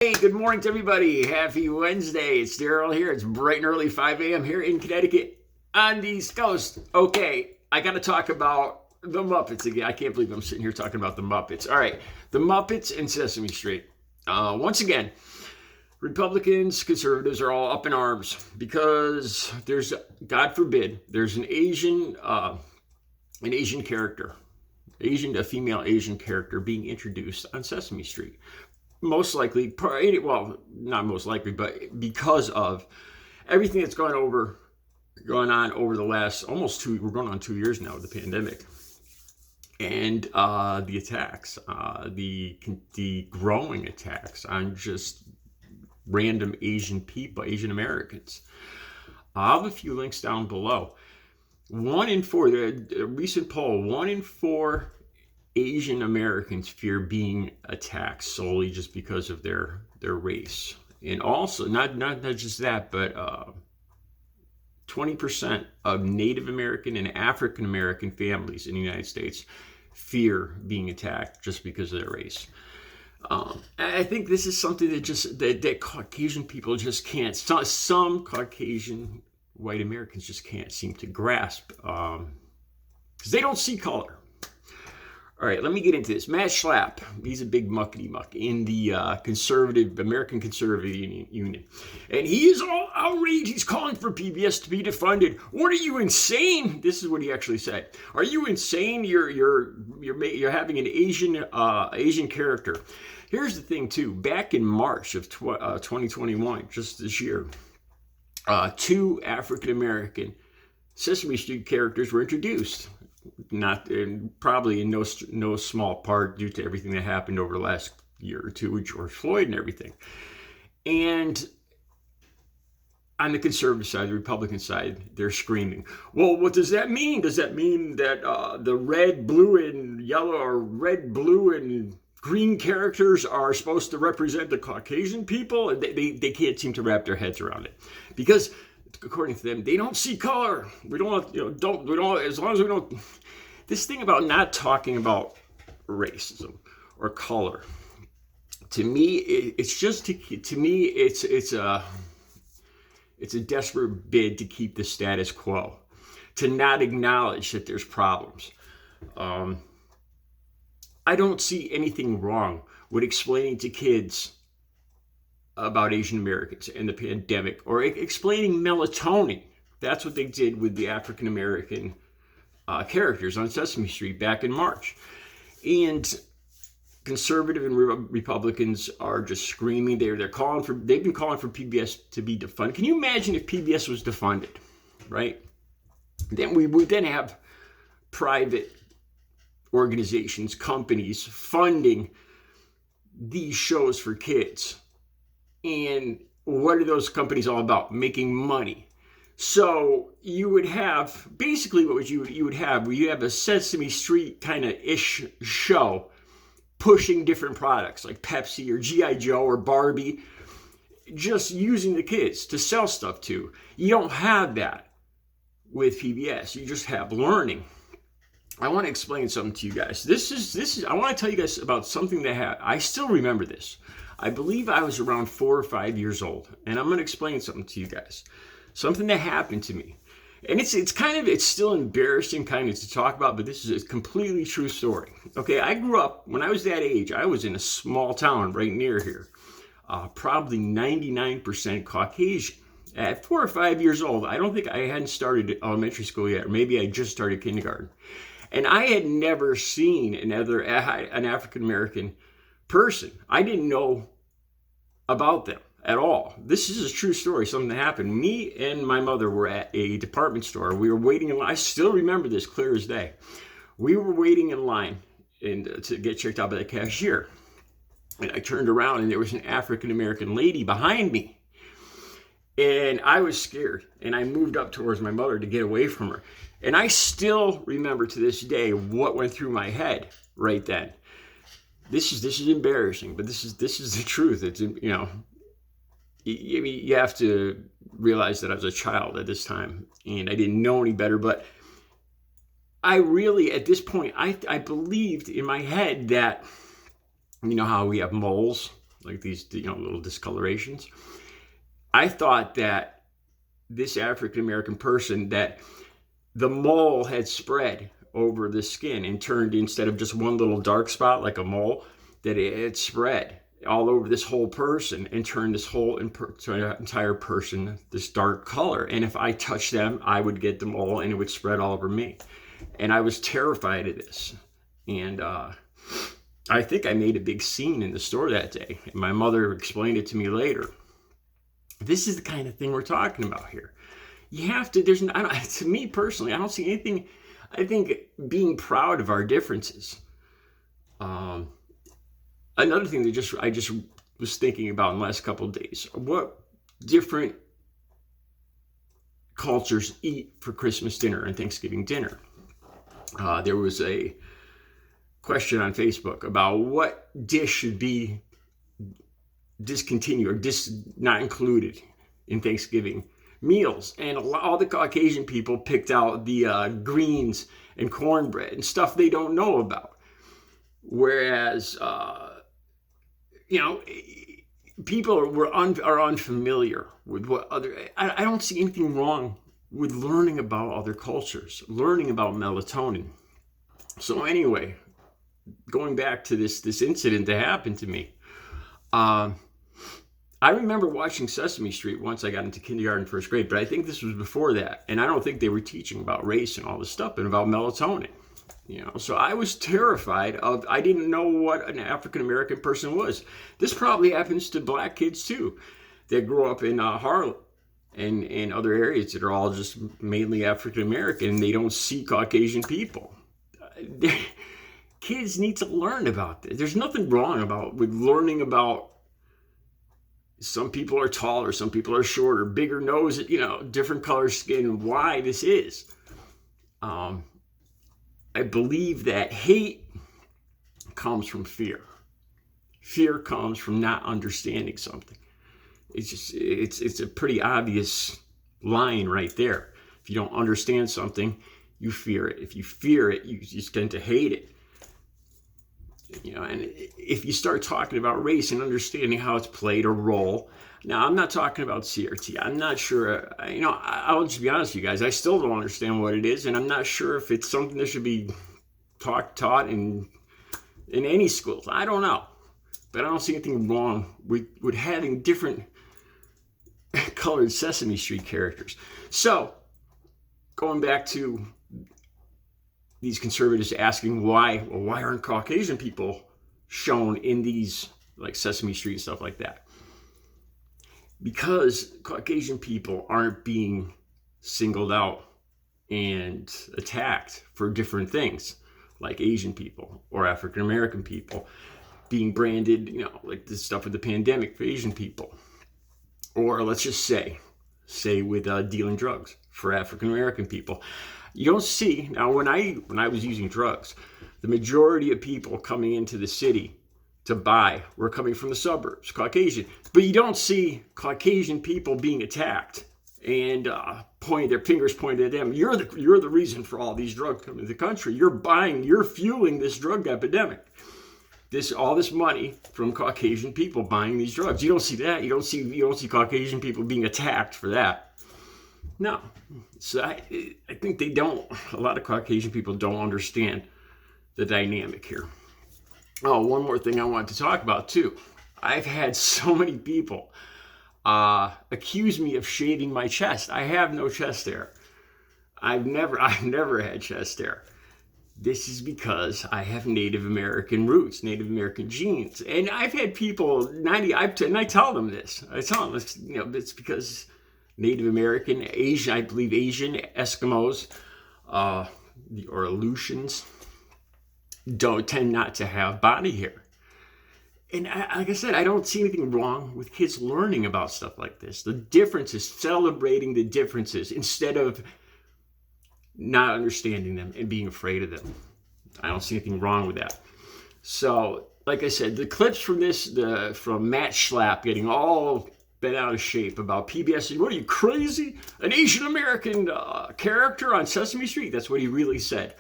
Hey, good morning to everybody. Happy Wednesday. It's Daryl here. It's bright and early 5 a.m. here in Connecticut on the East Coast. Okay, I got to talk about the Muppets again. I can't believe I'm sitting here talking about the Muppets. All right, the Muppets and Sesame Street. Once again, Republicans, conservatives are all up in arms because there's, God forbid, there's an Asian character, a female Asian character being introduced on Sesame Street. Most likely, well, not most likely, but because of everything that's gone on over the last we're going on 2 years now of the pandemic, and the attacks, the growing attacks on just random Asian people, Asian Americans. I'll have a few links down below. 1 in 4, a recent poll, 1 in 4 Asian Americans fear being attacked solely just because of their race. And also, not just that, but 20% of Native American and African American families in the United States fear being attacked just because of their race. I think this is something that Caucasian people just can't, some Caucasian white Americans just can't seem to grasp, because they don't see color. All right, let me get into this. Matt Schlapp, he's a big muckety-muck in the American Conservative Union. And he is all outraged. He's calling for PBS to be defunded. What are you, insane? This is what he actually said. Are you insane? You're having an Asian character. Here's the thing, too. Back in March of 2021, just this year, 2 African-American Sesame Street characters were introduced. Probably in no small part due to everything that happened over the last year or two with George Floyd and everything. And on the conservative side, the Republican side, they're screaming, well, what does that mean? Does that mean that the red, blue, and yellow, or red, blue, and green characters are supposed to represent the Caucasian people? And they can't seem to wrap their heads around it, because according to them, they don't see color. We don't, as long as we don't. This thing about not talking about racism or color, to me, it's a desperate bid to keep the status quo, to not acknowledge that there's problems. I don't see anything wrong with explaining to kids about Asian Americans and the pandemic, or explaining melatonin. That's what they did with the African American characters on Sesame Street back in March. And conservative and Republicans are just screaming. They've been calling for PBS to be defunded. Can you imagine if PBS was defunded, right? Then we would then have private organizations, companies funding these shows for kids. And what are those companies all about? Making money. So you would have, basically what you would have a Sesame Street kind of ish show pushing different products like Pepsi or G.I. Joe or Barbie, just using the kids to sell stuff to. You don't have that with PBS. You just have learning. I want to explain something to you guys. I want to tell you guys about something that I still remember this. I believe I was around 4 or 5 years old, and I'm going to explain something to you guys. Something that happened to me. And it's still embarrassing kind of to talk about, but this is a completely true story. Okay, I grew up, when I was that age, I was in a small town right near here. Probably 99% Caucasian. At 4 or 5 years old, I don't think I hadn't started elementary school yet, or maybe I just started kindergarten. And I had never seen an African American person. I didn't know about them at all. This is a true story, something that happened. Me and my mother were at a department store. We were waiting in line. I still remember this clear as day. We were waiting in line to get checked out by the cashier. And I turned around and there was an African American lady behind me. And I was scared. And I moved up towards my mother to get away from her. And I still remember to this day what went through my head right then. This is embarrassing, but this is the truth. It's, you have to realize that I was a child at this time and I didn't know any better. But I really, at this point, I believed in my head that, you know how we have moles like these, little discolorations. I thought that this African American person, that the mole had spread over the skin and turned, instead of just one little dark spot like a mole, that it had spread all over this whole person and turned this whole entire person this dark color. And if I touched them, I would get the mole and it would spread all over me. And I was terrified of this. And I think I made a big scene in the store that day. And my mother explained it to me later. This is the kind of thing we're talking about here. You have to, to me personally, I don't see anything. I think being proud of our differences. Another thing that I just was thinking about in the last couple of days, what different cultures eat for Christmas dinner and Thanksgiving dinner. There was a question on Facebook about what dish should be discontinued or not included in Thanksgiving meals, and all the Caucasian people picked out the greens and cornbread and stuff they don't know about, whereas people are unfamiliar with what other. I don't see anything wrong with learning about other cultures, learning about melatonin. So anyway, going back to this incident that happened to me. I remember watching Sesame Street once I got into kindergarten, first grade, but I think this was before that. And I don't think they were teaching about race and all this stuff, and about melatonin. So I was terrified I didn't know what an African American person was. This probably happens to black kids too, that grow up in Harlem and other areas that are all just mainly African American, and they don't see Caucasian people. Kids need to learn about this. There's nothing wrong with learning about. Some people are taller, some people are shorter, bigger nose, different color skin, why this is. I believe that hate comes from fear. Fear comes from not understanding something. It's a pretty obvious line right there. If you don't understand something, you fear it. If you fear it, you just tend to hate it. And if you start talking about race and understanding how it's played a role, now I'm not talking about CRT. I'm not sure, I'll just be honest with you guys, I still don't understand what it is, and I'm not sure if it's something that should be taught in any schools. I don't know. But I don't see anything wrong with having different colored Sesame Street characters. So, going back to these conservatives asking why aren't Caucasian people shown in these, like Sesame Street and stuff like that? Because Caucasian people aren't being singled out and attacked for different things, like Asian people or African American people being branded, like this stuff with the pandemic for Asian people. Or let's just say with dealing drugs for African American people. You don't see, now when I was using drugs, the majority of people coming into the city to buy were coming from the suburbs, Caucasian. But you don't see Caucasian people being attacked and pointing their fingers pointed at them. You're the reason for all these drugs coming to the country. You're fueling this drug epidemic. All this money from Caucasian people buying these drugs. You don't see that. You don't see Caucasian people being attacked for that. No. So I think a lot of Caucasian people don't understand the dynamic here. Oh, one more thing I wanted to talk about too. I've had so many people accuse me of shaving my chest. I have no chest hair. I've never had chest hair. This is because I have Native American roots, Native American genes. And I've had people, and I tell them this. I tell them, it's because Native American, Asian, I believe Asian, Eskimos, or Aleutians tend not to have body hair. And like I said, I don't see anything wrong with kids learning about stuff like this. The differences, celebrating the differences instead of not understanding them and being afraid of them. I don't see anything wrong with that. So, like I said, the clips from from Matt Schlapp getting all bent out of shape about PBS. What are you, crazy? An Asian American character on Sesame Street? That's what he really said.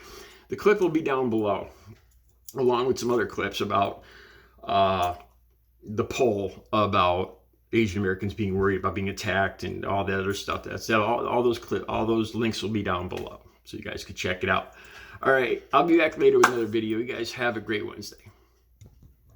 The clip will be down below, along with some other clips about the poll about Asian Americans being worried about being attacked and all that other stuff. That's all those links will be down below, so you guys can check it out. All right, I'll be back later with another video. You guys have a great Wednesday.